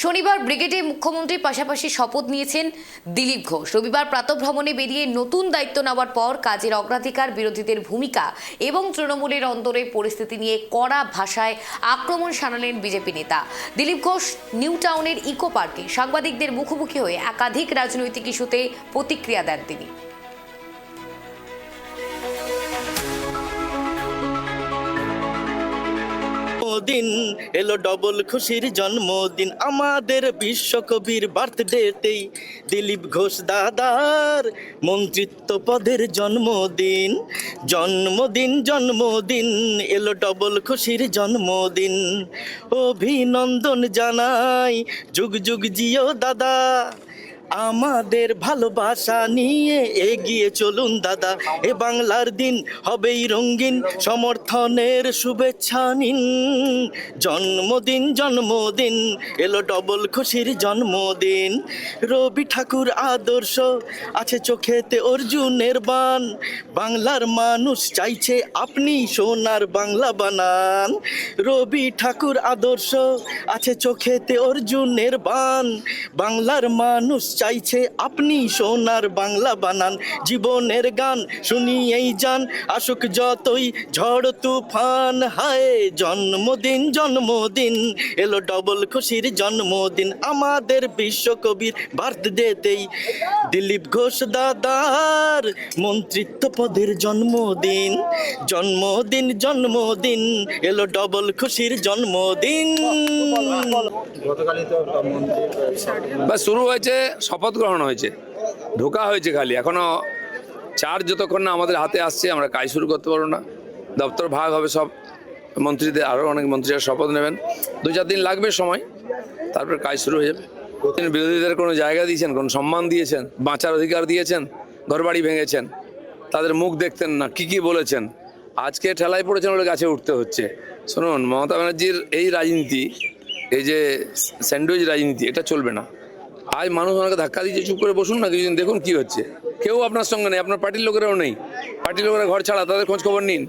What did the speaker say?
শনিবার ব্রিগেডে মুখ্যমন্ত্রীর পাশাপাশি শপথ নিয়েছেন দিলীপ ঘোষ। রবিবার প্রাতঃভ্রমণে বেরিয়ে নতুন দায়িত্ব নেওয়ার পর কাজের অগ্রাধিকার, বিরোধীদের ভূমিকা এবং তৃণমূলের অন্দরের পরিস্থিতি নিয়ে কড়া ভাষায় আক্রমণ শানালেন বিজেপি নেতা দিলীপ ঘোষ। নিউ টাউনের ইকো পার্কে সাংবাদিকদের মুখোমুখি হয়ে একাধিক রাজনৈতিক ইস্যুতে প্রতিক্রিয়া দেন তিনি। দিন এলো ডবল খুশির জন্মদিন, আমাদের বিশ্বকবির বার্থডেতেই দিলীপ ঘোষ দাদার মন্ত্রিত্ব পদের জন্মদিন। জন্মদিন জন্মদিন এলো ডবল খুশির জন্মদিন, অভিনন্দন জানাই যুগ যুগ জিও দাদা, আমাদের ভালোবাসা নিয়ে এগিয়ে চলুন দাদা। এ বাংলার দিন হবেই রঙিন, সমর্থনের শুভেচ্ছা নিন। জন্মদিন জন্মদিন এলো ডবল খুশির জন্মদিন, রবি ঠাকুর আদর্শ আছে চোখেতে অর্জুনের বান, বাংলার মানুষ চাইছে আপনি সোনার বাংলা বানান। রবি ঠাকুর আদর্শ আছে চোখেতে অর্জুনের বান, বাংলার মানুষ চাইছে আপনি সোনার বাংলা বানান। জীবনের গান শুনিয়েই যান, আসুক যতই ঝড় তুফান। হায় জন্মদিন জন্মদিন এলো ডবল খুশির জন্মদিন, আমাদের বিশ্বকবির বার্থডেতেই দিলীপ ঘোষ দাদার মন্ত্রিত্ব পদের জন্মদিন। জন্মদিন জন্মদিন এলো ডবল খুশির জন্মদিন। বা শুরু হয়েছে, শপথ গ্রহণ হয়েছে, ঢোকা হয়েছে, খালি এখনো চার্জ যতক্ষণ না আমাদের হাতে আসছে আমরা কাজ শুরু করতে পারবো না। দপ্তর ভাগ হবে, সব মন্ত্রীদের, আরও অনেক মন্ত্রীরা শপথ নেবেন, 2-4 দিন লাগবে সময়, তারপর কাজ শুরু হয়ে যাবে। তিনি বিরোধীদের কোনো জায়গা দিয়েছেন, কোনো সম্মান দিয়েছেন, বাঁচার অধিকার দিয়েছেন? ঘরবাড়ি ভেঙেছেন, তাদের মুখ দেখতেন না, কি বলেছেন? আজকে ঠেলায় পড়েছেন বলে গাছে উঠতে হচ্ছে। শুনুন, মমতা ব্যানার্জির এই রাজনীতি, এই যে স্যান্ডউইচ রাজনীতি, এটা চলবে না। আজ মানুষ ওনাকে ধাক্কা দিচ্ছে, চুপ করে বসুন না, কিছুদিন দেখুন কি হচ্ছে। কেউ আপনার সঙ্গে নেই, আপনার পার্টির লোকেরাও নেই, পার্টির লোকেরা ঘর ছাড়া, তাদের খোঁজ খবর নিন।